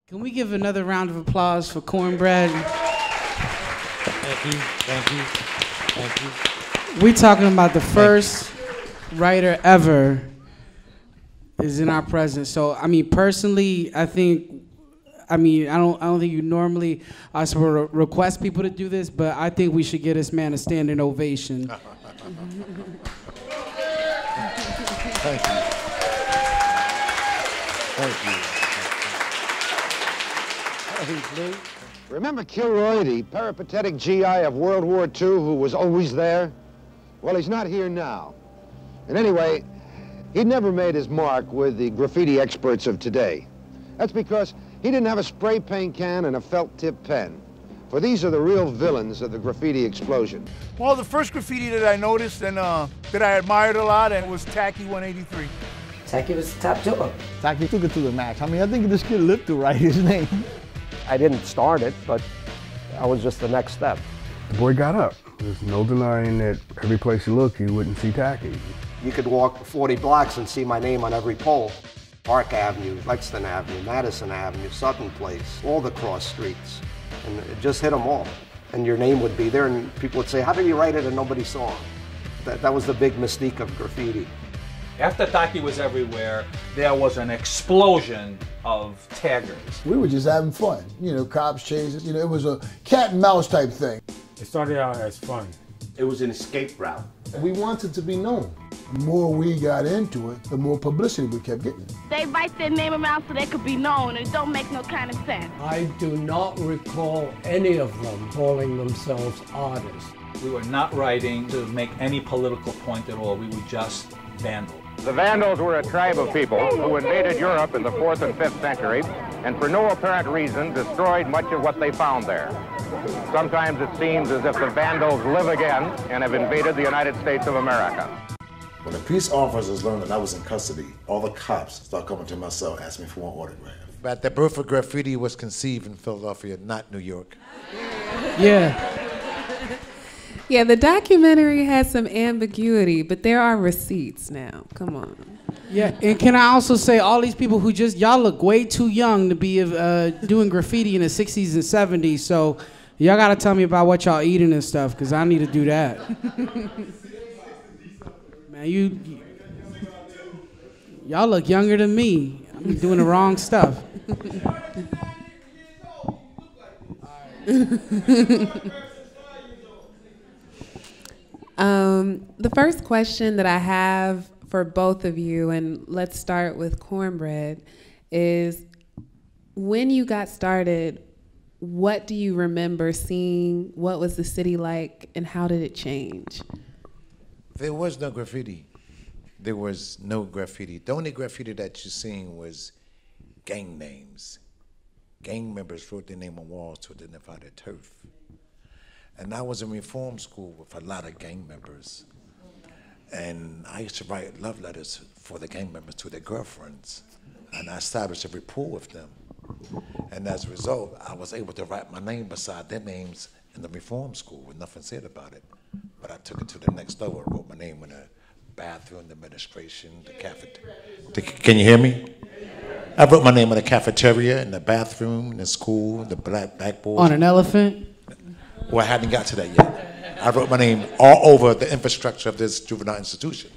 Can we give another round of applause for Cornbread? Thank you, thank you, thank you. We're talking about the first writer ever is in our presence. So, I mean, personally, I don't think you normally are supposed to request people to do this, but I think we should give this man a standing ovation. Thank you. Thank you. Remember Kilroy, the peripatetic GI of World War II who was always there? Well, he's not here now. And anyway, he never made his mark with the graffiti experts of today. That's because he didn't have a spray paint can and a felt-tip pen. For these are the real villains of the graffiti explosion. Well, the first graffiti that I noticed and that I admired a lot and was Tacky 183. Tacky was the top dog. Tacky took it to the max. I mean, I think this kid lived to write his name. I didn't start it, but I was just the next step. The boy got up. There's no denying that every place you look, you wouldn't see Tacky. You could walk 40 blocks and see my name on every pole. Park Avenue, Lexington Avenue, Madison Avenue, Sutton Place, all the cross streets. And it just hit them all. And your name would be there, and people would say, how did you write it and nobody saw it? That was the big mystique of graffiti. After Tacky was everywhere, there was an explosion of taggers. We were just having fun. You know, cops chasing. You know, it was a cat and mouse type thing. It started out as fun. It was an escape route. We wanted to be known. The more we got into it, the more publicity we kept getting. They write their name around so they could be known, and it don't make no kind of sense. I do not recall any of them calling themselves artists. We were not writing to make any political point at all. We were just vandals. The Vandals were a tribe of people who invaded Europe in the 4th and 5th century and for no apparent reason destroyed much of what they found there. Sometimes it seems as if the Vandals live again and have invaded the United States of America. When the police officers learned that I was in custody, all the cops started coming to my cell asking me for an autograph. But the birth of graffiti was conceived in Philadelphia, not New York. Yeah. Yeah, the documentary has some ambiguity, but there are receipts now. Come on. Yeah, and can I also say, all these people who y'all look way too young to be doing graffiti in the 60s and 70s, so y'all gotta tell me about what y'all eating and stuff, because I need to do that. Man, y'all look younger than me. I'm doing the wrong stuff. The first question that I have for both of you, and let's start with Cornbread, is when you got started, what do you remember seeing? What was the city like, and how did it change? There was no graffiti. There was no graffiti. The only graffiti that you seen was gang names. Gang members wrote their name on walls to identify their turf. And I was in reform school with a lot of gang members. And I used to write love letters for the gang members to their girlfriends. And I established a rapport with them. And as a result, I was able to write my name beside their names in the reform school with nothing said about it. But I took it to the next level. I wrote my name in the bathroom, the administration, the cafeteria. Can you hear me? I wrote my name in the cafeteria, in the bathroom, in the school, the blackboard. On an elephant? Well, I hadn't got to that yet. I wrote my name all over the infrastructure of this juvenile institution.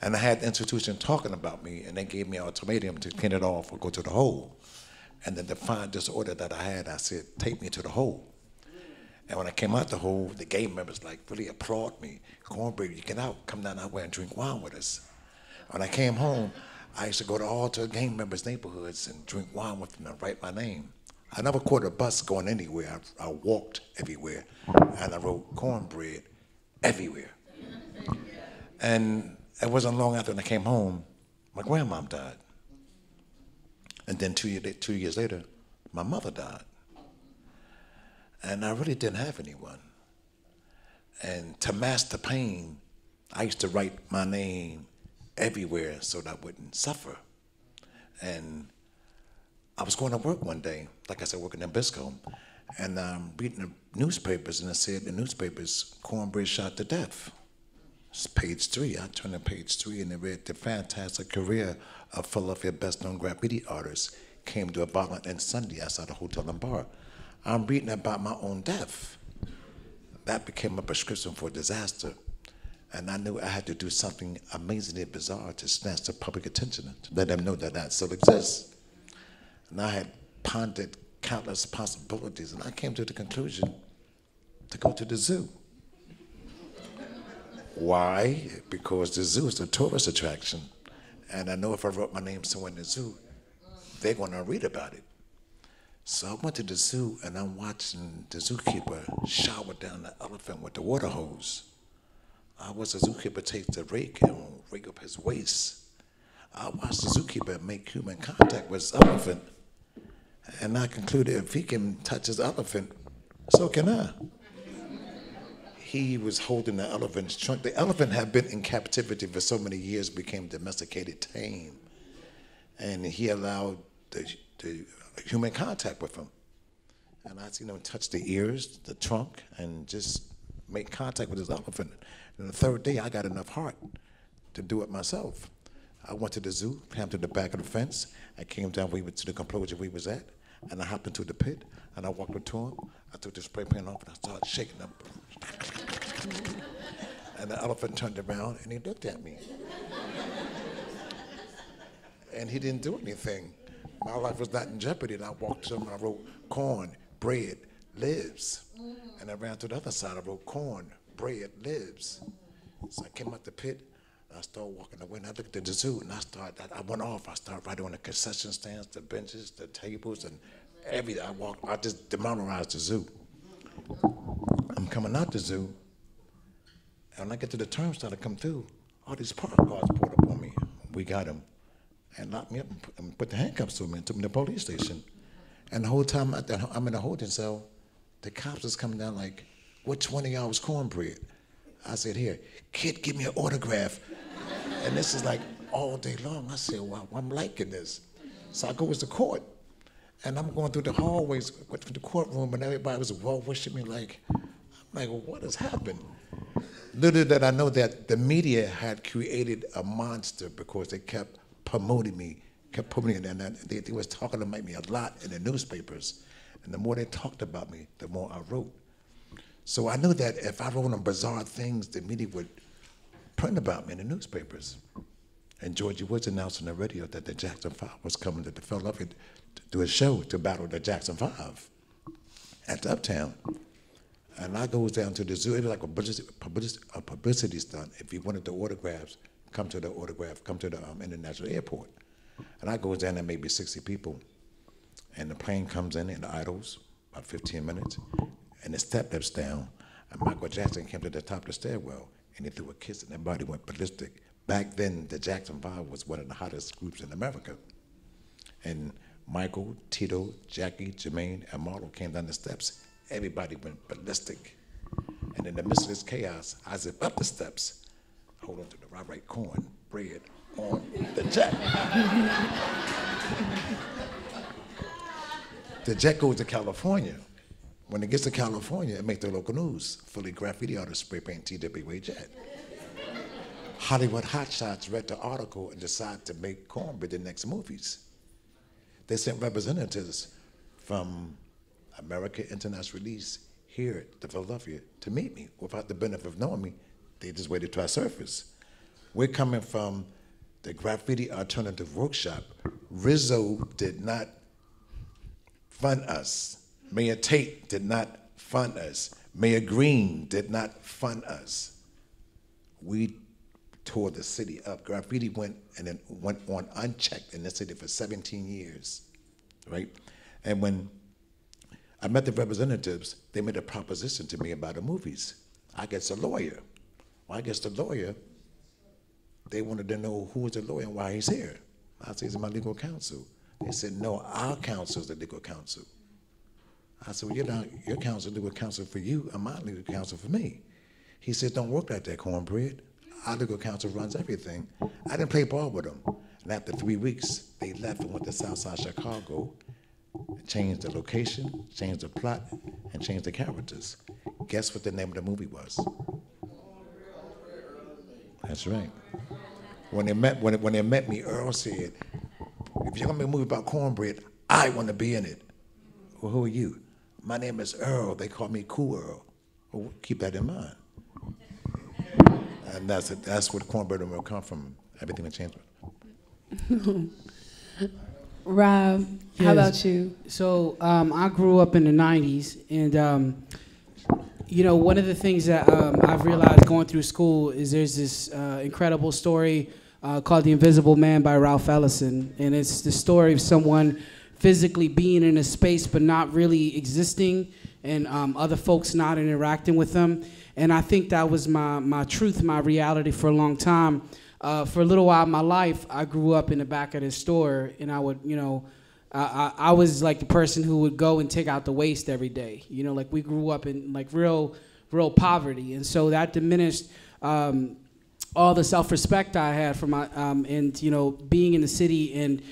And I had the institution talking about me, and they gave me an ultimatum to clean it off or go to the hole. And then to find disorder that I had, I said, take me to the hole. And when I came out the hole, the gang members like really applaud me. Cornbread, you get out, come down that way and drink wine with us. When I came home, I used to go to all the gang members' neighborhoods and drink wine with them and write my name. I never caught a bus going anywhere. I walked everywhere, and I wrote Cornbread everywhere. And it wasn't long after when I came home, my grandmom died. And then 2 years later, my mother died. And I really didn't have anyone. And to mask the pain, I used to write my name everywhere so that I wouldn't suffer. And I was going to work one day, like I said, working in Bisco, and reading the newspapers, and it said the newspapers, Cornbread shot to death. It's page 3. I turned to page 3, and it read the fantastic career of Philadelphia best-known graffiti artist, came to a violent end Sunday outside a hotel and bar. I'm reading about my own death. That became a prescription for disaster. And I knew I had to do something amazingly bizarre to snatch the public attention, to let them know that I still exist. And I had pondered countless possibilities, and I came to the conclusion to go to the zoo. Why? Because the zoo is a tourist attraction. And I know if I wrote my name somewhere in the zoo, they're going to read about it. So I went to the zoo, and I'm watching the zookeeper shower down the elephant with the water hose. I watched the zookeeper take the rake and rake up his waist. I watched the zookeeper make human contact with his elephant. And I concluded if he can touch his elephant, so can I. He was holding the elephant's trunk. The elephant had been in captivity for so many years, became domesticated, tame. And he allowed the human contact with him. And I seen him touch the ears, the trunk, and just make contact with his elephant. And the third day, I got enough heart to do it myself. I went to the zoo, came to the back of the fence. I came down to the conclusion we was at, and I hopped into the pit, and I walked up to him. I took the spray paint off, and I started shaking them. And the elephant turned around, and he looked at me. And he didn't do anything. My life was not in jeopardy, and I walked to him, and I wrote, corn, bread, lives. And I ran to the other side, I wrote, corn, bread, lives. So I came out the pit, and I started walking away, and I looked at the zoo, and I went off. I started writing on the concession stands, the benches, the tables, and everything. I just demonologized the zoo. I'm coming out the zoo, and when I get to the turnstile to come through, all these park cars pulled up on me. We got him, and locked me up and put the handcuffs on me and took me to the police station. And the whole time I'm in a holding cell, the cops was coming down like, which one of y'all was Cornbread? I said, here, kid, give me an autograph. And this is like all day long. I said, wow, I'm liking this. So I go to court, and I'm going through the hallways, went to the courtroom, and everybody was well-wishing me like, I'm like, well, what has happened? Little did I know that the media had created a monster because they kept promoting me, kept putting me in there, and they was talking about me a lot in the newspapers. And the more they talked about me, the more I wrote. So I knew that if I wrote on bizarre things, the media would print about me in the newspapers. And Georgie Woods announced on the radio that the Jackson 5 was coming to the Philadelphia to do a show to battle the Jackson 5 at the Uptown. And I goes down to the zoo. It was like a publicity stunt. If you wanted the autographs, come to the international airport. And I goes down there, maybe 60 people. And the plane comes in and idles, about 15 minutes. And the step lifts down, and Michael Jackson came to the top of the stairwell, and he threw a kiss, and everybody went ballistic. Back then, the Jackson 5 was one of the hottest groups in America. And Michael, Tito, Jackie, Jermaine, and Marlo came down the steps. Everybody went ballistic. And in the midst of this chaos, I zip up the steps, hold on to the right corn, bread, on the jet. The jet goes to California. When it gets to California, it makes the local news. Philly graffiti artist spray paint TWA jet. Hollywood hotshots read the article and decided to make Cornbread the next movies. They sent representatives from America International Release here to Philadelphia to meet me. Without the benefit of knowing me, they just waited till I surfaced. We're coming from the Graffiti Alternative Workshop. Rizzo did not fund us. Mayor Tate did not fund us. Mayor Green did not fund us. We tore the city up. Graffiti went on unchecked in the city for 17 years, right? And when I met the representatives, they made a proposition to me about the movies. I guess a lawyer. Well, I guess the lawyer, they wanted to know who was the lawyer and why he's here. I said, he's my legal counsel. They said, no, our counsel is the legal counsel. I said, well, your counsel is legal counsel for you, and my legal counsel for me. He said, don't work like that, Cornbread. Our legal counsel runs everything. I didn't play ball with them. And after 3 weeks, they left and went to Southside Chicago, changed the location, changed the plot, and changed the characters. Guess what the name of the movie was? That's right. When they met me, Earl said, if you're gonna make a movie about Cornbread, I want to be in it. Well, who are you? My name is Earl. They call me Cool Earl. Well, keep that in mind. And that's where the Cornbread will come from. Everything will change. Rob, how about you? So I grew up in the 90s, and you know, one of the things that I've realized going through school is there's this incredible story called The Invisible Man by Ralph Ellison, and it's the story of someone physically being in a space but not really existing, and other folks not interacting with them. And I think that was my truth, my reality for a long time. For a little while in my life, I grew up in the back of the store, and I would, you know, I was like the person who would go and take out the waste every day. You know, like we grew up in like real poverty, and so that diminished all the self-respect I had for my, and you know, being in the city and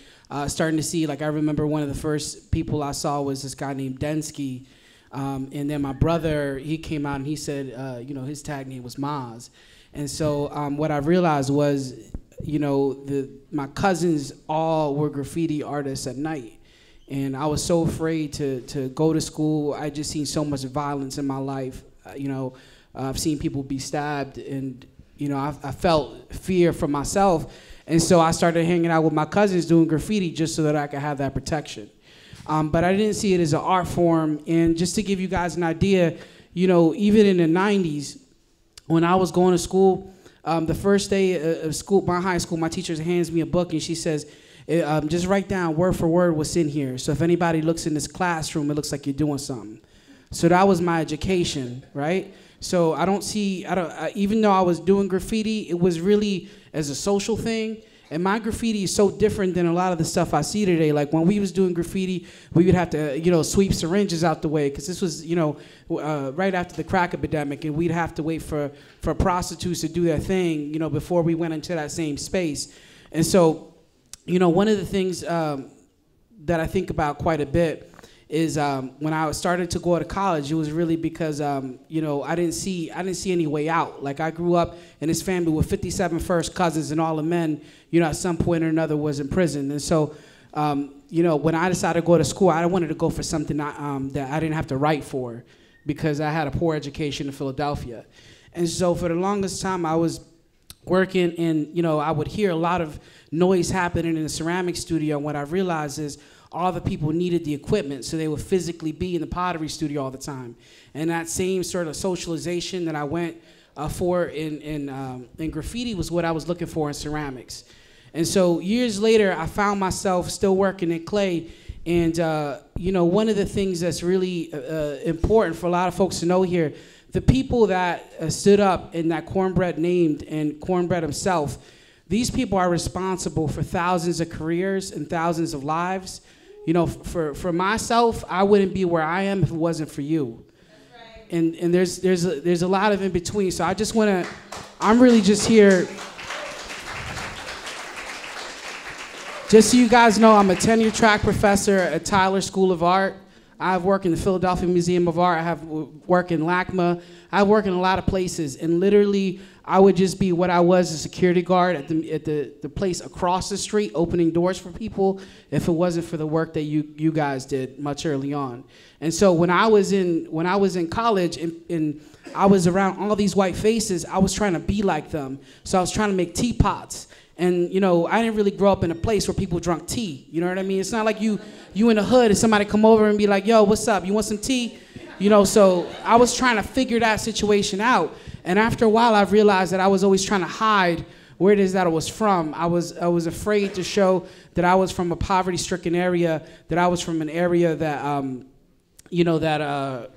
starting to see, like I remember one of the first people I saw was this guy named Densky. And then my brother, he came out and he said, you know, his tag name was Maz. And so what I realized was, you know, my cousins all were graffiti artists at night. And I was so afraid to go to school. I just seen so much violence in my life. You know, I've seen people be stabbed, and, you know, I felt fear for myself. And so I started hanging out with my cousins doing graffiti just so that I could have that protection. But I didn't see it as an art form. And just to give you guys an idea, you know, even in the 90s, when I was going to school, the first day of school, my high school, my teacher hands me a book and she says, just write down word for word what's in here. So if anybody looks in this classroom, it looks like you're doing something. So that was my education, right? So even though I was doing graffiti, it was really as a social thing. And my graffiti is so different than a lot of the stuff I see today. Like when we was doing graffiti, we would have to, you know, sweep syringes out the way, because this was, you know, right after the crack epidemic, and we'd have to wait for prostitutes to do their thing, you know, before we went into that same space. And so, you know, one of the things that I think about quite a bit is when I started to go to college, it was really because, you know, I didn't see any way out. Like I grew up in this family with 57 first cousins, and all the men, you know, at some point or another was in prison. And so, you know, when I decided to go to school, I wanted to go for something that I didn't have to write for, because I had a poor education in Philadelphia. And so for the longest time, I was working, and, you know, I would hear a lot of noise happening in the ceramic studio. And what I realized is all the people needed the equipment, so they would physically be in the pottery studio all the time. And that same sort of socialization that I went for in graffiti was what I was looking for in ceramics. And so years later, I found myself still working in clay. And, you know, one of the things that's really important for a lot of folks to know here, the people that stood up and that Cornbread named, and Cornbread himself, these people are responsible for thousands of careers and thousands of lives. You know, for myself, I wouldn't be where I am if it wasn't for you. That's right. And there's a lot of in between. So I just want to, I'm really just here. Just so you guys know, I'm a tenure track professor at Tyler School of Art. I've worked in the Philadelphia Museum of Art. I have worked in LACMA. I work in a lot of places, and literally I would just be what I was, a security guard at the place across the street, opening doors for people, if it wasn't for the work that you guys did much early on. And so when I was in college and I was around all these white faces, I was trying to be like them. So I was trying to make teapots. And, you know, I didn't really grow up in a place where people drank tea. You know what I mean? It's not like you in the hood and somebody come over and be like, yo, what's up? You want some tea? You know, so I was trying to figure that situation out. And after a while, I realized that I was always trying to hide where it is that I was from. I was afraid to show that I was from a poverty-stricken area, that I was from an area that, you know, that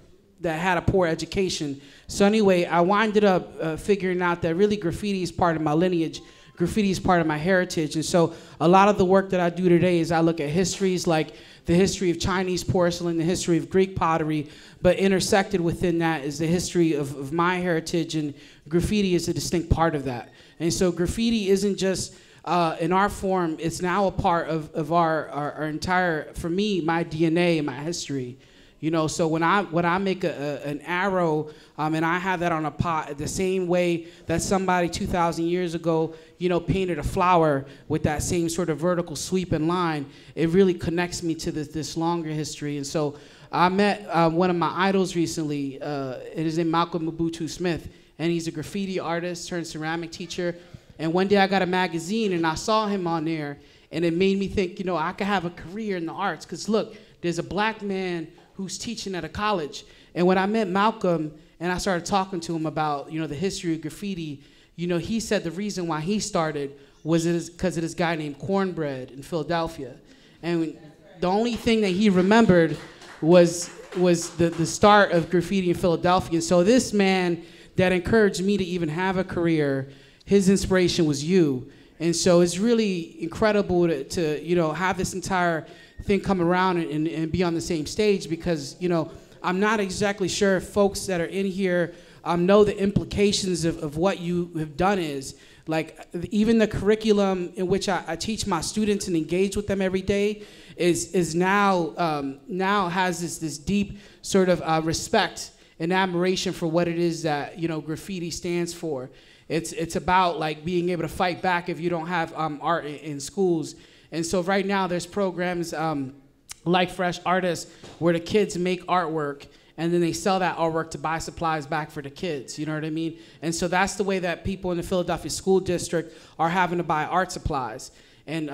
had a poor education. So anyway, I winded up figuring out that really graffiti is part of my lineage. Graffiti is part of my heritage. And so a lot of the work that I do today is I look at histories like the history of Chinese porcelain, the history of Greek pottery, but intersected within that is the history of my heritage, and graffiti is a distinct part of that. And so graffiti isn't just an art form, it's now a part of our entire, for me, my DNA and my history. You know, so when I make an arrow and I have that on a pot, the same way that somebody 2,000 years ago, you know, painted a flower with that same sort of vertical sweep and line, it really connects me to this longer history. And so I met one of my idols recently. It is named Malcolm Mobutu Smith, and he's a graffiti artist turned ceramic teacher. And one day I got a magazine and I saw him on there, and it made me think, you know, I could have a career in the arts. Because look, there's a black man who's teaching at a college. And when I met Malcolm and I started talking to him about, you know, the history of graffiti, you know, he said the reason why he started was because of this guy named Cornbread in Philadelphia. And the only thing that he remembered was the start of graffiti in Philadelphia. And so this man that encouraged me to even have a career, his inspiration was you. And so it's really incredible to you know, have this entire thing come around and be on the same stage, because, you know, I'm not exactly sure if folks that are in here know the implications of what you have done is. Like, even the curriculum in which I teach my students and engage with them every day is now has this deep sort of respect and admiration for what it is that, you know, graffiti stands for. It's about, like, being able to fight back if you don't have art in schools. And so right now there's programs like Fresh Artists where the kids make artwork and then they sell that artwork to buy supplies back for the kids, you know what I mean? And so that's the way that people in the Philadelphia School District are having to buy art supplies. And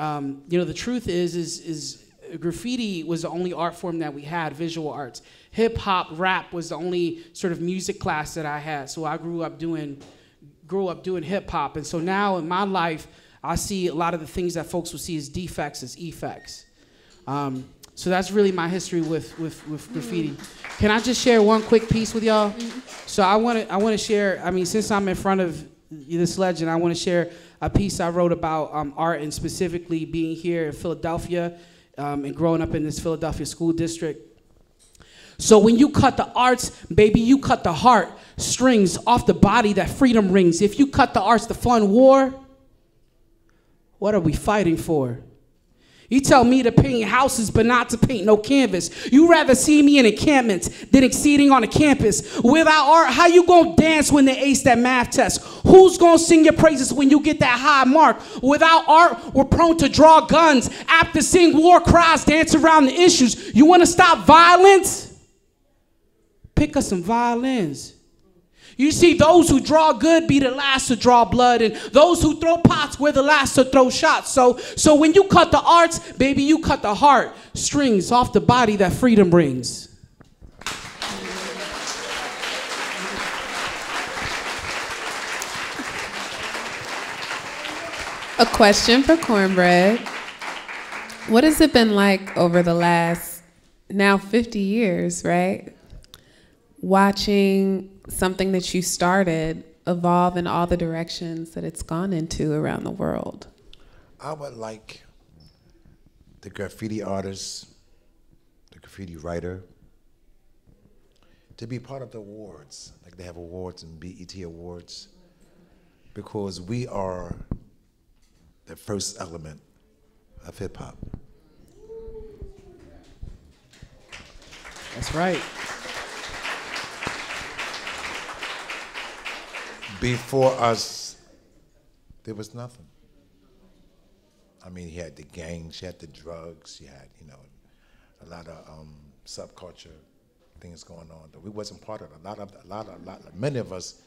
you know, the truth is graffiti was the only art form that we had, visual arts. Hip hop, rap was the only sort of music class that I had. So I grew up doing hip hop. And so now in my life, I see a lot of the things that folks will see as defects as effects. So that's really my history with graffiti. Can I just share one quick piece with y'all? So I want to share, I mean, since I'm in front of this legend, I want to share a piece I wrote about art, and specifically being here in Philadelphia and growing up in this Philadelphia school district. So when you cut the arts, baby, you cut the heart strings off the body that freedom rings. If you cut the arts, the fun war, what are we fighting for? You tell me to paint houses, but not to paint no canvas. You rather see me in encampments than exceeding on a campus. Without art, how you gonna dance when they ace that math test? Who's gonna sing your praises when you get that high mark? Without art, we're prone to draw guns, apt to sing war cries, dance around the issues. You wanna stop violence? Pick up some violins. You see, those who draw good be the last to draw blood, and those who throw pots were the last to throw shots. So when you cut the arts, baby, you cut the heart strings off the body that freedom brings. A question for Cornbread. What has it been like over the last, now 50 years, right? Watching something that you started evolve in all the directions that it's gone into around the world. I would like the graffiti artist, the graffiti writer, to be part of the awards. Like they have awards and BET awards, because we are the first element of hip hop. That's right. Before us, there was nothing. I mean, you had the gangs, you had the drugs, you had, you know, a lot of subculture things going on. But we wasn't part of it. Many of us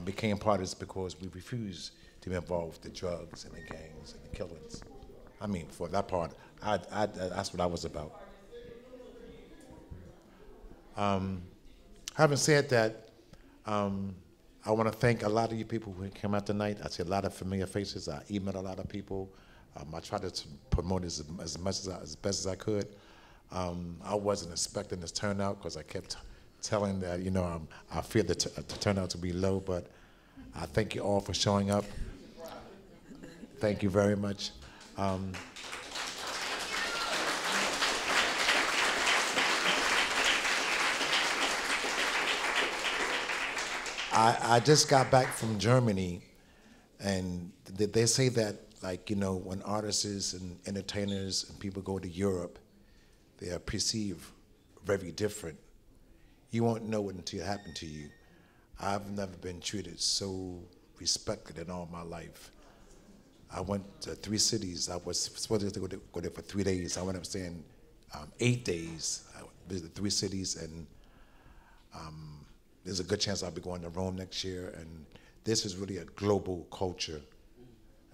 became part of this because we refused to be involved with the drugs and the gangs and the killings. I mean, for that part, that's what I was about. Having said that, I want to thank a lot of you people who came out tonight. I see a lot of familiar faces. I emailed a lot of people. I tried to promote it as best as I could. I wasn't expecting this turnout because I kept telling that, you know, I feared the turnout to be low, but I thank you all for showing up. Thank you very much. I just got back from Germany, and they say that, like, you know, when artists and entertainers and people go to Europe, they are perceived very different. You won't know it until it happened to you. I've never been treated so respected in all my life. I went to 3 cities. I was supposed to go there for 3 days. I went up staying 8 days. I visited 3 cities, and there's a good chance I'll be going to Rome next year. And this is really a global culture,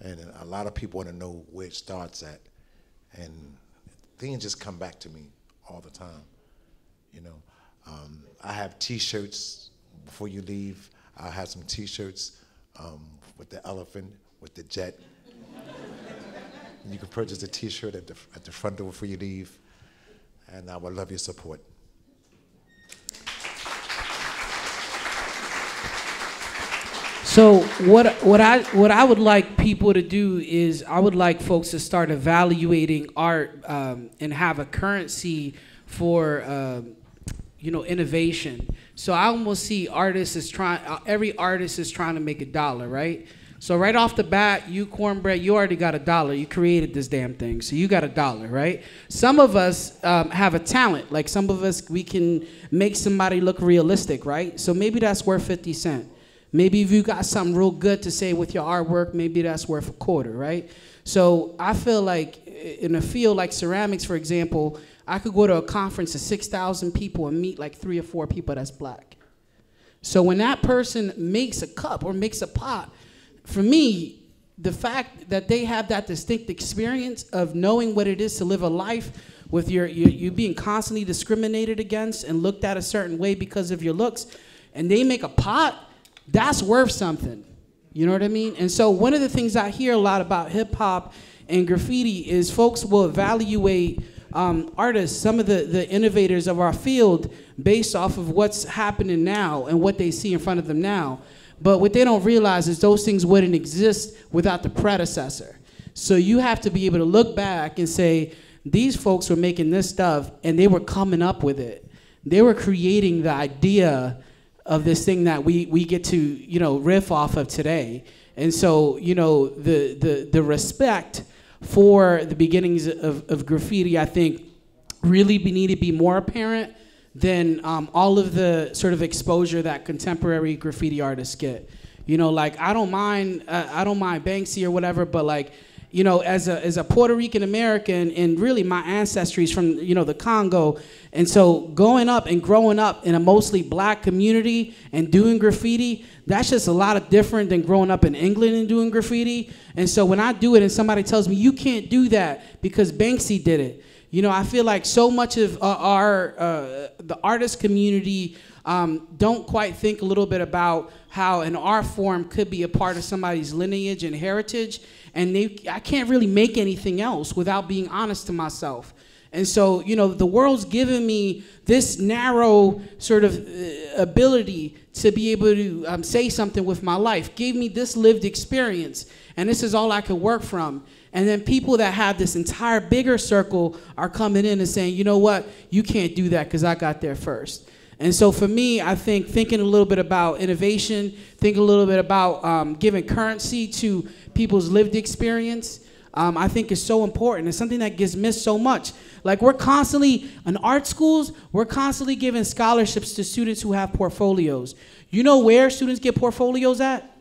and a lot of people want to know where it starts at. And things just come back to me all the time, you know. I have T-shirts before you leave. I'll have some T-shirts with the elephant, with the jet. You can purchase a T-shirt at the front door before you leave, and I would love your support. So what I would like people to do is I would like folks to start evaluating art and have a currency for innovation. So I almost see artists as every artist is trying to make $1, right? So right off the bat, you Cornbread, you already got $1. You created this damn thing, so you got $1, right? Some of us have a talent. Like some of us, we can make somebody look realistic, right? So maybe that's worth 50 cents. Maybe if you got something real good to say with your artwork, maybe that's worth $0.25, right? So I feel like in a field like ceramics, for example, I could go to a conference of 6,000 people and meet like 3 or 4 people that's black. So when that person makes a cup or makes a pot, for me, the fact that they have that distinct experience of knowing what it is to live a life with you being constantly discriminated against and looked at a certain way because of your looks, and they make a pot, that's worth something. You know what I mean? And so one of the things I hear a lot about hip hop and graffiti is folks will evaluate artists, some of the innovators of our field, based off of what's happening now and what they see in front of them now. But what they don't realize is those things wouldn't exist without the predecessor. So you have to be able to look back and say, these folks were making this stuff and they were coming up with it. They were creating the idea of this thing that we get to, riff off of today. And so, the respect for the beginnings of graffiti, I think, really need to be more apparent than all of the sort of exposure that contemporary graffiti artists get. Like I don't mind Banksy or whatever, but like, as a Puerto Rican American, and really my ancestry is from the Congo, and so growing up in a mostly black community and doing graffiti, that's just a lot different than growing up in England and doing graffiti. And so when I do it and somebody tells me you can't do that because Banksy did it, I feel like so much of the artist community don't quite think a little bit about how an art form could be a part of somebody's lineage and heritage, and I can't really make anything else without being honest to myself. And so, the world's given me this narrow sort of ability to be able to say something with my life, gave me this lived experience, and this is all I could work from. And then people that have this entire bigger circle are coming in and saying, you know what, you can't do that because I got there first. And so for me, I think thinking a little bit about innovation, thinking a little bit about giving currency to people's lived experience, I think is so important. It's something that gets missed so much. Like we're constantly, in art schools, we're constantly giving scholarships to students who have portfolios. You know where students get portfolios at?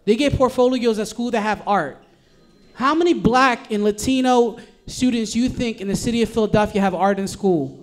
They get portfolios at school that have art. How many black and Latino students you think in the city of Philadelphia have art in school?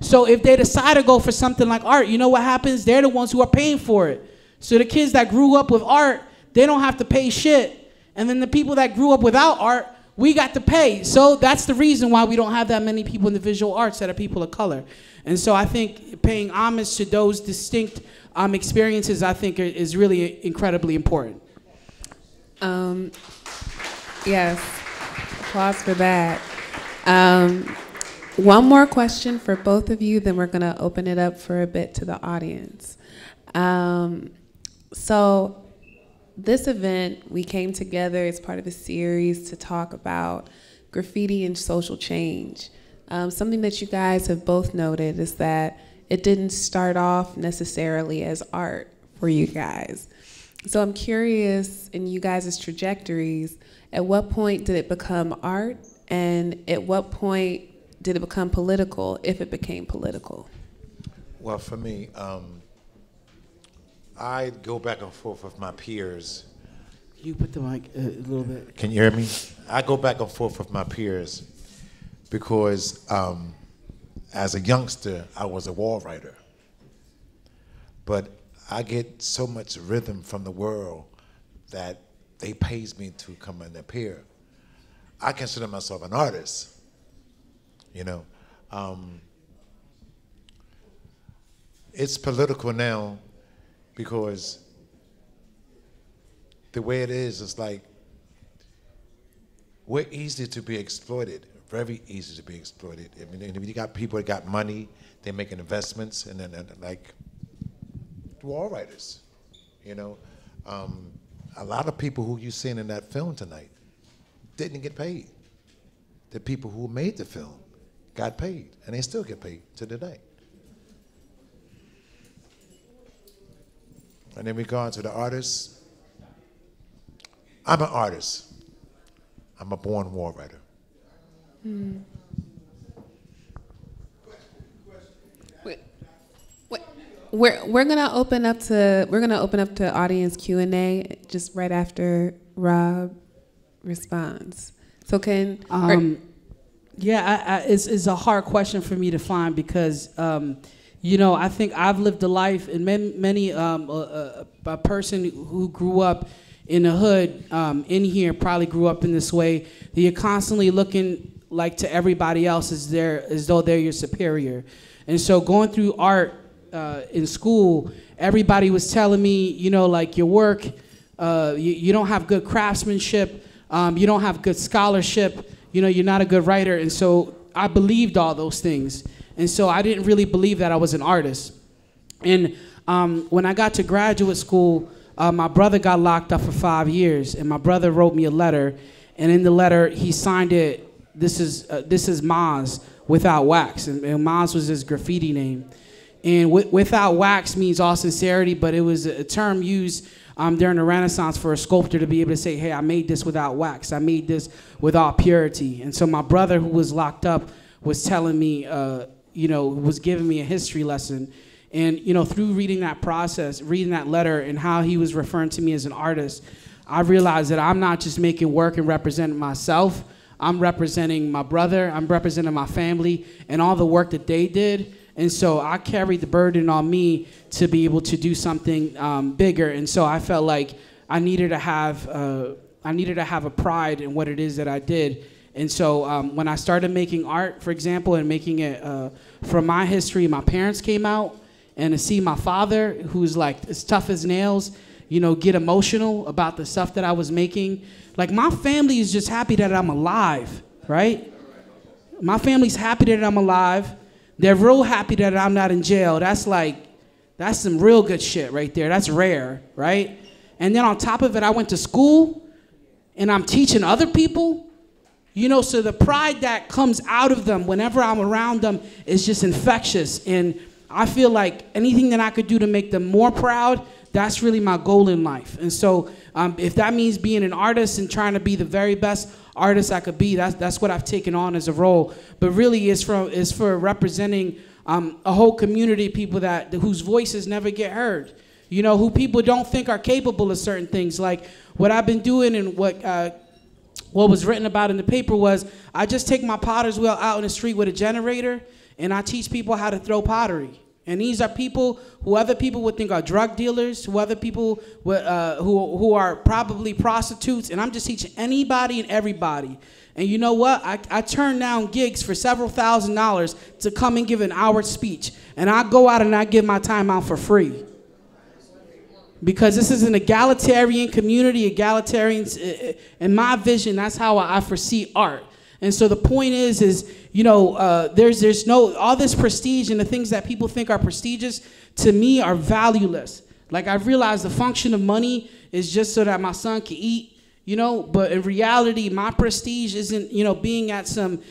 So if they decide to go for something like art, you know what happens? They're the ones who are paying for it. So the kids that grew up with art, they don't have to pay shit. And then the people that grew up without art, we got to pay. So that's the reason why we don't have that many people in the visual arts that are people of color. And so I think paying homage to those distinct experiences, I think, is really incredibly important. Yes, applause for that. One more question for both of you, then we're going to open it up for a bit to the audience. So this event, we came together as part of a series to talk about graffiti and social change. Something that you guys have both noted is that it didn't start off necessarily as art for you guys. So I'm curious, in you guys' trajectories, at what point did it become art, and at what point did it become political, if it became political? Well, for me, I go back and forth with my peers. You put the mic a little bit. Can you hear me? I go back and forth with my peers because as a youngster, I was a wall writer. But I get so much rhythm from the world that they pays me to come and appear. I consider myself an artist, you know. It's political now because the way it is, it's like we're easy to be exploited, very easy to be exploited. I mean, you got people that got money, they're making investments, and then like wall writers, you know. A lot of people who you seen in that film tonight didn't get paid. The people who made the film got paid, and they still get paid to today. And in regard to the artists, I'm an artist. I'm a born wall writer. We're gonna open up to audience Q&A just right after Rob responds. So can it's a hard question for me to find because you know, I think I've lived a life, and many a person who grew up in the hood in here probably grew up in this way. That you're constantly looking like to everybody else as though they're your superior, and so going through art in school, everybody was telling me, you know, like your work, you don't have good craftsmanship, you don't have good scholarship, you know, you're not a good writer, and so I believed all those things. And so I didn't really believe that I was an artist. And when I got to graduate school, my brother got locked up for 5 years, and my brother wrote me a letter, and in the letter he signed it, this is Maz without wax, and Maz was his graffiti name. And without wax means all sincerity, but it was a term used during the Renaissance for a sculptor to be able to say, hey, I made this without wax, I made this without purity. And so my brother, who was locked up, was telling me, you know, was giving me a history lesson. And, you know, through reading that process, reading that letter and how he was referring to me as an artist, I realized that I'm not just making work and representing myself, I'm representing my brother, I'm representing my family and all the work that they did. And so I carried the burden on me to be able to do something bigger. And so I felt like I needed to have a pride in what it is that I did. And so when I started making art, for example, and making it from my history, my parents came out, and to see my father, who's like as tough as nails, you know, get emotional about the stuff that I was making. Like, my family is just happy that I'm alive, right? My family's happy that I'm alive. They're real happy that I'm not in jail. That's some real good shit right there. That's rare, right? And then on top of it, I went to school, and I'm teaching other people. You know, so the pride that comes out of them whenever I'm around them is just infectious. And I feel like anything that I could do to make them more proud, that's really my goal in life. And so if that means being an artist and trying to be the very best artist I could be, that's what I've taken on as a role. But really it's for representing a whole community of people whose voices never get heard. You know, who people don't think are capable of certain things. Like what I've been doing and what was written about in the paper was I just take my potter's wheel out in the street with a generator and I teach people how to throw pottery. And these are people who other people would think are drug dealers, who other people who are probably prostitutes, and I'm just teaching anybody and everybody. And you know what? I turn down gigs for several $1,000s to come and give an hour speech. And I go out and I give my time out for free. Because this is an egalitarian community, egalitarians, in my vision, that's how I foresee art. And so the point is you know, there's no, all this prestige and the things that people think are prestigious, to me, are valueless. Like, I've realized the function of money is just so that my son can eat, you know, but in reality, my prestige isn't, you know, being at some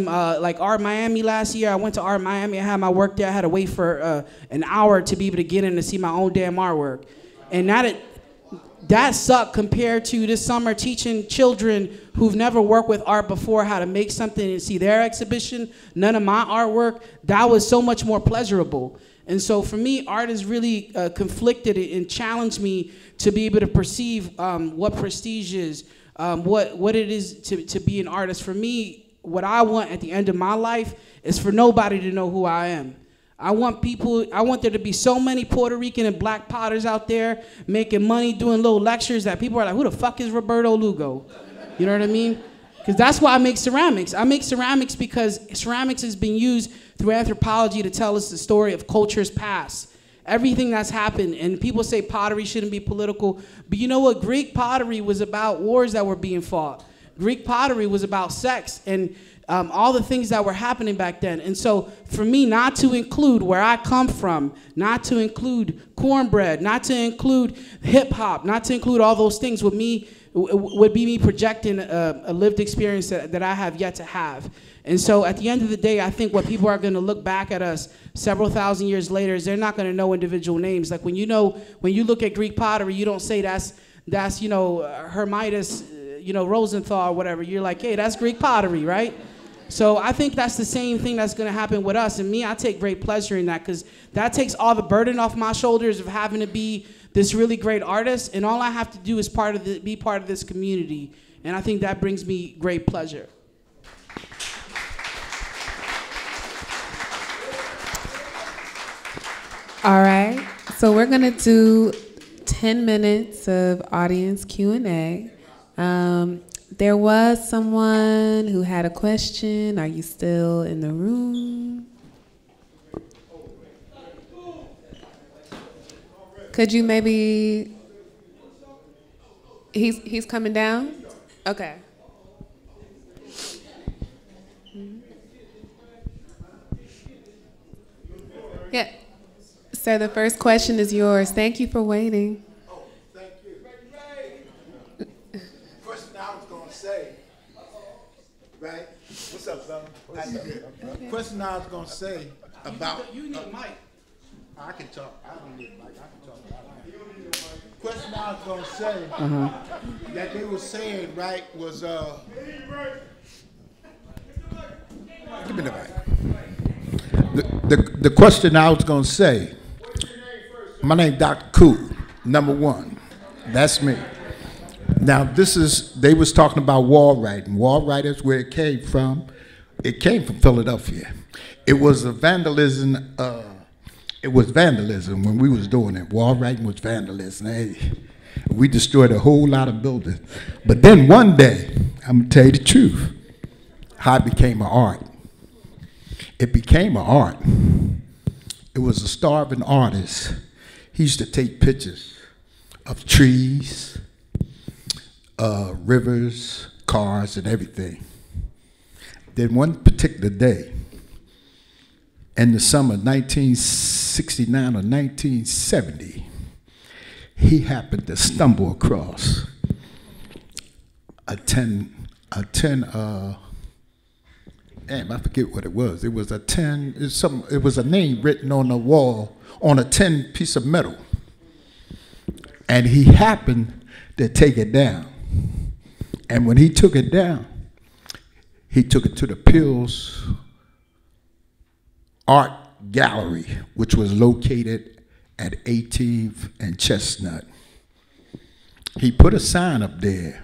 like Art Miami last year. I went to Art Miami, I had my work there, I had to wait for an hour to be able to get in to see my own damn artwork. And that sucked compared to this summer teaching children who've never worked with art before how to make something and see their exhibition, none of my artwork. That was so much more pleasurable. And so for me, art has really conflicted and challenged me to be able to perceive what prestige is, what it is to be an artist. For me, what I want at the end of my life is for nobody to know who I am. I want there to be so many Puerto Rican and black potters out there making money, doing little lectures that people are like, who the fuck is Roberto Lugo? You know what I mean? Because that's why I make ceramics. I make ceramics because ceramics has been used through anthropology to tell us the story of cultures past. Everything that's happened, and people say pottery shouldn't be political, but you know what? Greek pottery was about wars that were being fought. Greek pottery was about sex and all the things that were happening back then. And so for me not to include where I come from, not to include cornbread, not to include hip hop, not to include all those things would be me projecting a lived experience that I have yet to have. And so at the end of the day, I think what people are going to look back at us several thousand years later is they're not going to know individual names. Like when you look at Greek pottery, you don't say that's Hermidas, Rosenthal or whatever. You're like, hey, that's Greek pottery, right? So I think that's the same thing that's going to happen with us. And me, I take great pleasure in that because that takes all the burden off my shoulders of having to be this really great artist. And all I have to do is be part of this community. And I think that brings me great pleasure. All right. So we're going to do 10 minutes of audience Q&A. There was someone who had a question. Are you still in the room? Could you maybe, he's coming down? Okay. Yeah. Sir, the first question is yours. Thank you for waiting. Oh, thank you. Question I was going to say, right? What's up, fella? How you doing? Question I was going to say about... You need a mic. I can talk. I don't need a mic. I can talk about it. Question I was going to say that they were saying, right, was... Give me the mic. The question I was going to say, my name Dr. Cool, number one. That's me. Now they was talking about wall writing. Wall writers, where it came from Philadelphia. It was a vandalism, when we was doing it. Wall writing was vandalism. Hey, we destroyed a whole lot of buildings. But then one day, I'm gonna tell you the truth, how it became an art. It became an art. It was a starving artist. He used to take pictures of trees, rivers, cars, and everything. Then one particular day, in the summer of 1969 or 1970, he happened to stumble across I forget what it was. It was it was a name written on the wall on a tin piece of metal. And he happened to take it down. And when he took it down, he took it to the Pills Art Gallery, which was located at 18th and Chestnut. He put a sign up there,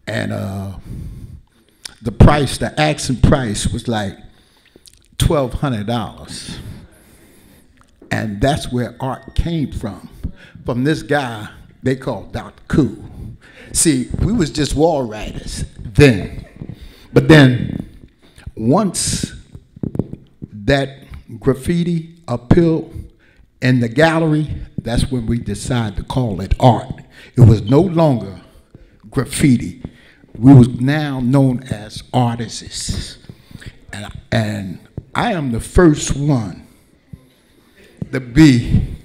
and the asking price was like $1,200. And that's where art came from this guy they called Dr. Cool. See, we was just wall writers then. But then, once that graffiti appealed in the gallery, that's when we decided to call it art. It was no longer graffiti. We was now known as artists. And I am the first one to be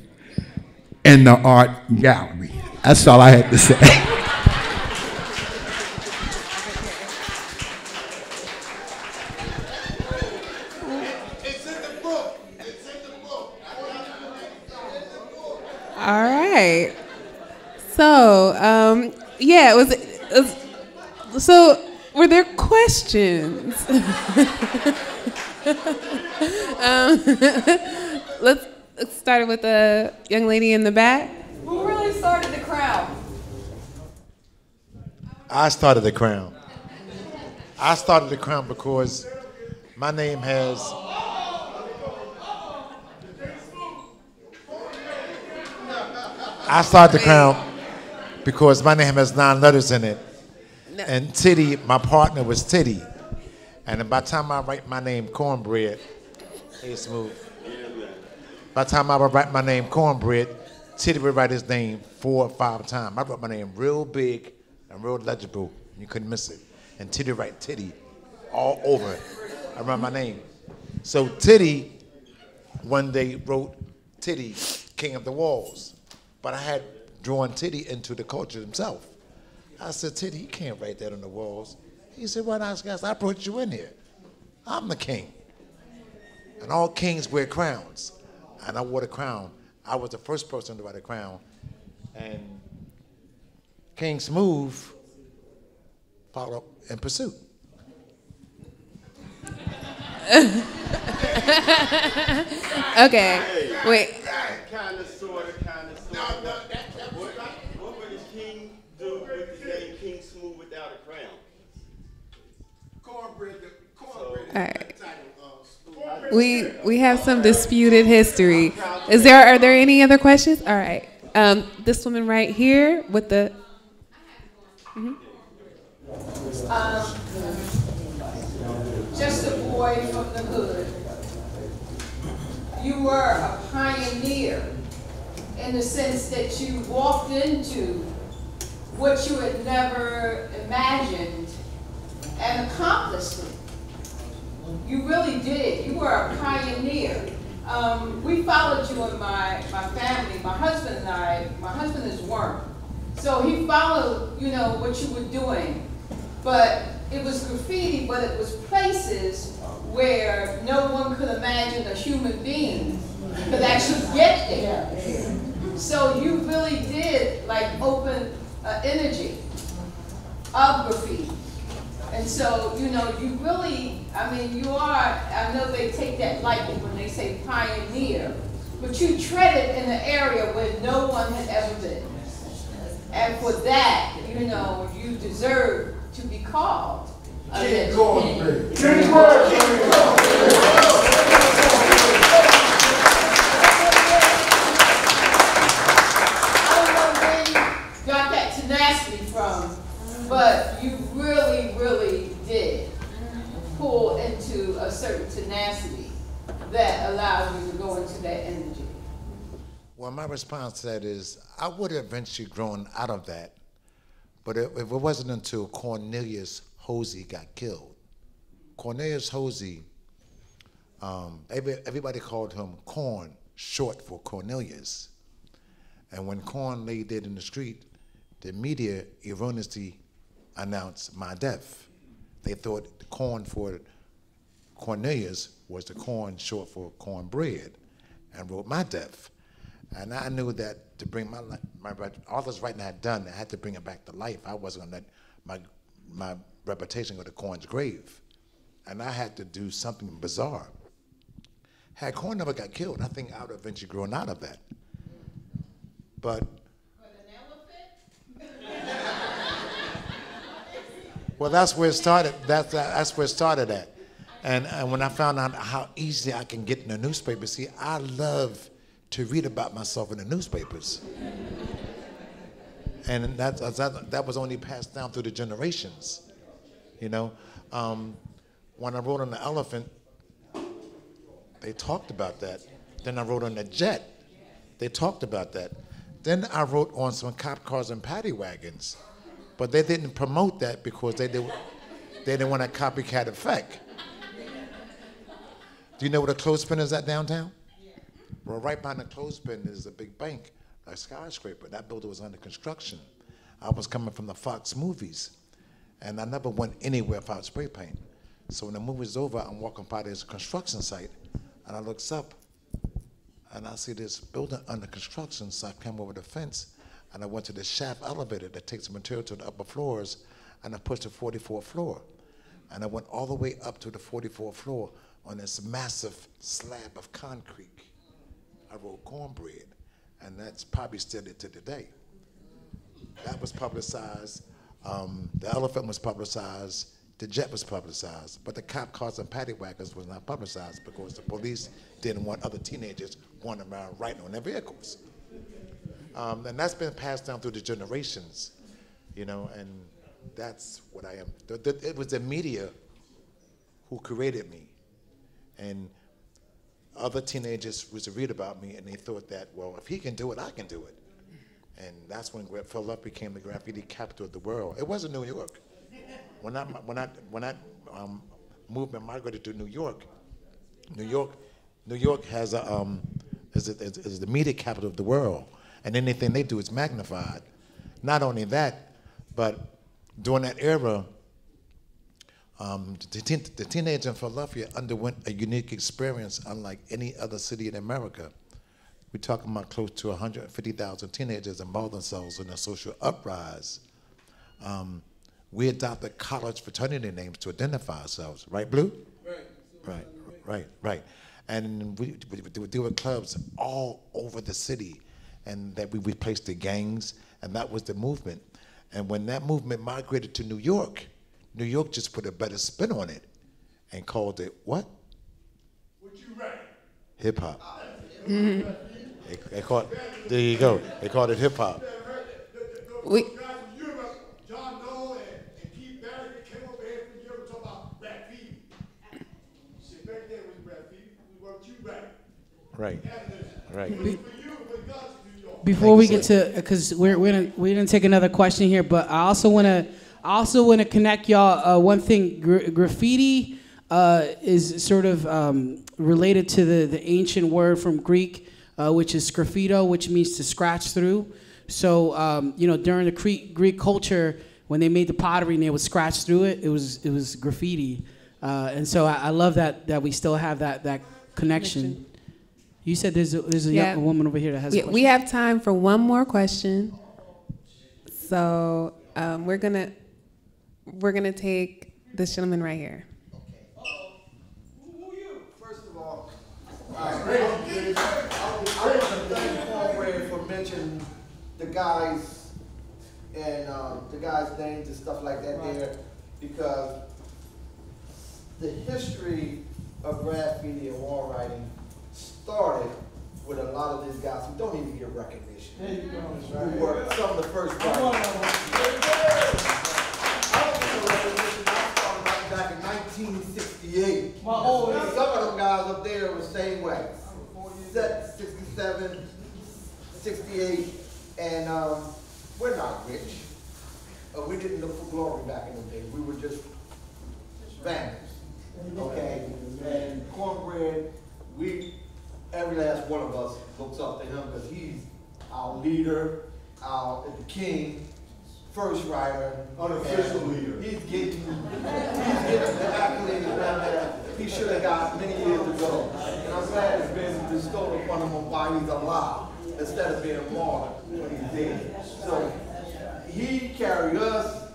in the art gallery. That's all I had to say. It's in the book. It's in the book. All right. So, yeah, it was so were there questions? Let's start with the young lady in the back. Who really started the Crown? I started the Crown. I started the Crown because my name has... I started the Crown because my name has 9 letters in it. No. And Titty, my partner was Titty. And by the time I write my name Cornbread, hey, Smooth. By the time I would write my name Cornbread, Titty would write his name 4 or 5 times. I wrote my name real big and real legible. You couldn't miss it. And Titty write Titty all over around my name. So Titty one day wrote Titty, King of the Walls. But I had drawn Titty into the culture himself. I said, Titty, you can't write that on the walls. He said, well, nice guys, I brought you in here. I'm the king. And all kings wear crowns. And I wore the crown. I was the first person to wear the crown. And King Smooth followed up in pursuit. Okay, wait. Kind of, sort of. What would the king do with the name King Smooth without a crown? Cornbread. All right. We have some disputed history. Are there any other questions? All right. This woman right here with the. Just a boy from the hood. You were a pioneer in the sense that you walked into what you had never imagined and accomplished it. You really did. You were a pioneer. We followed you in my family. My husband is Worm. So he followed, what you were doing. But it was graffiti, but it was places where no one could imagine a human being could actually get there. So you really did open an energy of graffiti. And so, you really, you are, I know they take that lightly when they say pioneer, but you treaded in an area where no one had ever been. And for that, you deserve to be called a legend. Got that tenacity from, but you really, really did pull into a certain tenacity that allowed you to go into that energy. Well, my response to that is I would have eventually grown out of that, but if it wasn't until Cornelius Hosey got killed. Cornelius Hosey, everybody called him Corn, short for Cornelius. And when Corn lay dead in the street, the media erroneously announced my death. They thought the corn for Cornelius was the corn short for cornbread, and wrote my death. And I knew that to bring all this writing I had done, I had to bring it back to life. I wasn't gonna let my reputation go to Corn's grave. And I had to do something bizarre. Had Corn never got killed, I think I would have eventually grown out of that. But well, that's where it started. That's where it started at. And when I found out how easy I can get in the newspaper, see, I love to read about myself in the newspapers. And that was only passed down through the generations, When I wrote on the elephant, they talked about that. Then I wrote on the jet, they talked about that. Then I wrote on some cop cars and paddy wagons, but they didn't promote that because they didn't want a copycat effect. Do you know where the clothespin is at downtown? Well, right behind the clothespin is a big bank, a skyscraper. That building was under construction. I was coming from the Fox movies, and I never went anywhere without spray paint. So when the movie's over, I'm walking by this construction site, and I looks up, and I see this building under construction, so I come over the fence. and I went to the shaft elevator that takes the material to the upper floors, and I pushed the 44th floor. And I went all the way up to the 44th floor on this massive slab of concrete. I wrote Cornbread, and that's probably still it to today. That was publicized. The elephant was publicized. The jet was publicized. But the cop cars and paddy wagons was not publicized because the police didn't want other teenagers going around writing on their vehicles. And that's been passed down through the generations, you know, and that's what I am. It was the media who created me. And other teenagers used to read about me, and they thought that, well, if he can do it, I can do it. And that's when Philadelphia became the graffiti capital of the world. It wasn't New York. When that movement migrated to New York has is the media capital of the world, and anything they do is magnified. Not only that, but during that era, the teenagers in Philadelphia underwent a unique experience unlike any other city in America. We're talking about close to 150,000 teenagers involved themselves in a social uprise. We adopted college fraternity names to identify ourselves, right, Blue? Right. And we would do it clubs all over the city, and that we replaced the gangs, and that was the movement. And when that movement migrated to New York just put a better spin on it and called it what? What you write? Hip hop. They called, there you go. They called it hip hop. We John Noel and Keith Barry came over here from Europe to talk about graffiti. Shit, back then was graffiti. What you write? Right. Before we get to, because we're gonna take another question here, but I also wanna connect y'all. One thing, graffiti is sort of related to the ancient word from Greek, which is graffito, which means to scratch through. So during the Greek culture, when they made the pottery and they would scratch through it, it was graffiti, and so I love that we still have that connection. You said there's a young woman over here that has a question. We have time for one more question. So we're gonna take this gentleman right here. Who you? First of all, I want to thank Cornbread for mentioning the guys and the guys' names and stuff like that there, because the history of graffiti and wall writing started with a lot of these guys who don't even get recognition. Who were some of the first writers. I started back in 1968. Some of them guys up there were the same way. 67, 68, and we're not rich. We didn't look for glory back in the day. We were just vandals. Okay? And Cornbread, every last one of us looks up to him because he's our leader, the king, first writer. Unofficial leader. He's getting the accolades around there he should have got many years ago. And I'm glad it's been bestowed upon him while he's alive, instead of being martyred when he's dead. So he carried us,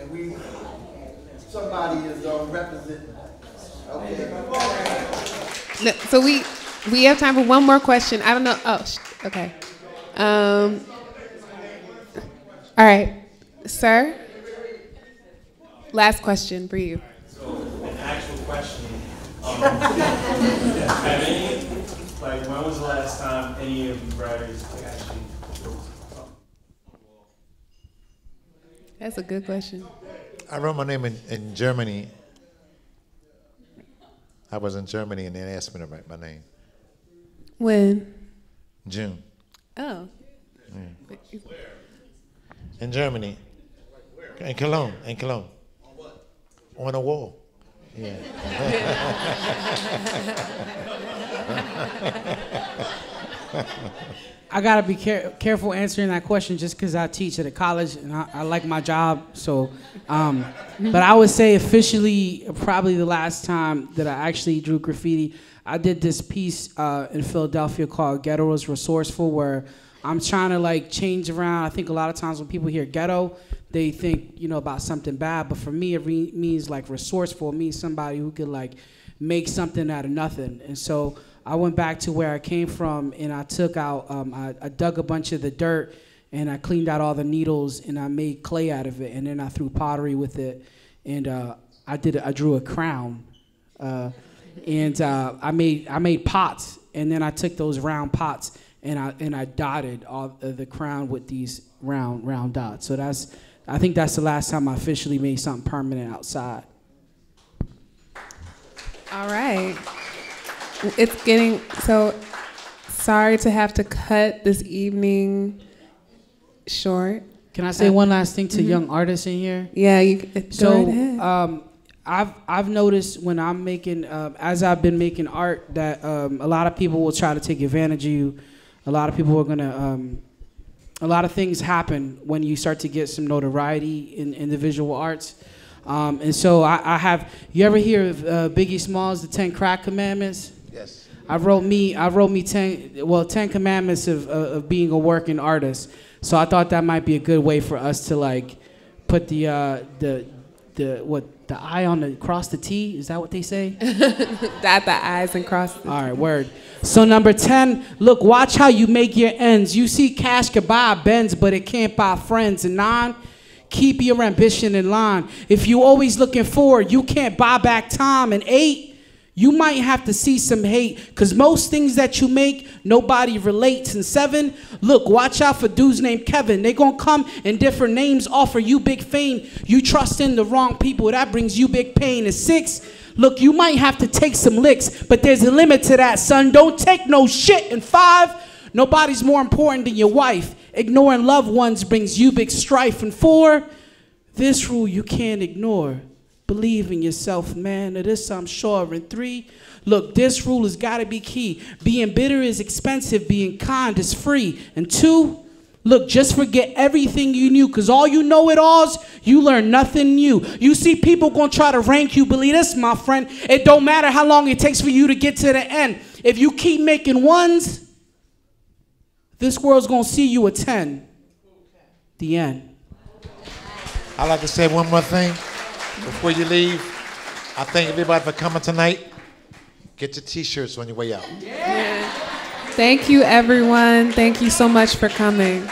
and somebody is representing us. Okay. So we have time for one more question. I don't know. Oh, okay. All right, sir. Last question for you. So an actual question. Have any, when was the last time any of you writers actually? That's a good question. I wrote my name in Germany. I was in Germany and they asked me to write my name. When? June. Oh. Yeah. In Germany. In Cologne. On what? On a wall. Yeah. I gotta be careful answering that question just because I teach at a college and I like my job. So, but I would say officially, probably the last time that I actually drew graffiti, I did this piece in Philadelphia called Ghetto is Resourceful, where I'm trying to like change around. I think a lot of times when people hear ghetto, they think, you know, about something bad. But for me, it means like resourceful. It means somebody who could like make something out of nothing. And so I went back to where I came from, and I took out, I dug a bunch of the dirt, and I cleaned out all the needles, and I made clay out of it, and then I threw pottery with it, and I drew a crown, and I made pots, and then I took those round pots, and I dotted all the crown with these round dots. So I think that's the last time I officially made something permanent outside. All right. It's getting so sorry to have to cut this evening short. Can I say one last thing to young artists in here? Yeah, go right ahead. I've noticed when I'm making, as I've been making art, that a lot of people will try to take advantage of you. A lot of people are gonna, a lot of things happen when you start to get some notoriety in the visual arts. And so I have, you ever hear of Biggie Smalls, the 10 Crack Commandments? Yes. I wrote me 10 Commandments of being a working artist. So I thought that might be a good way for us to like put the I on the cross the T. Is that what they say? Dot the I's and cross the T. All right, word. So number 10, look, watch how you make your ends. You see cash can buy Benz, but it can't buy friends. And 9, keep your ambition in line. If you always looking forward, you can't buy back time. And 8, you might have to see some hate, because most things that you make, nobody relates. And 7, look, watch out for dudes named Kevin. They gonna come in different names, offer you big fame. You trust in the wrong people, that brings you big pain. And 6, look, you might have to take some licks, but there's a limit to that, son. Don't take no shit. And 5, nobody's more important than your wife. Ignoring loved ones brings you big strife. And 4, this rule you can't ignore. Believe in yourself, man. Of this I'm sure. And 3, look, this rule has got to be key. Being bitter is expensive. Being kind is free. And 2, look, just forget everything you knew, because all you know-it-alls, you learn nothing new. You see people going to try to rank you. Believe this, my friend. It don't matter how long it takes for you to get to the end. If you keep making ones, this world's going to see you a 10. The end. I'd like to say one more thing before you leave. I thank everybody for coming tonight. Get your T-shirts on your way out. Yeah. Thank you, everyone. Thank you so much for coming.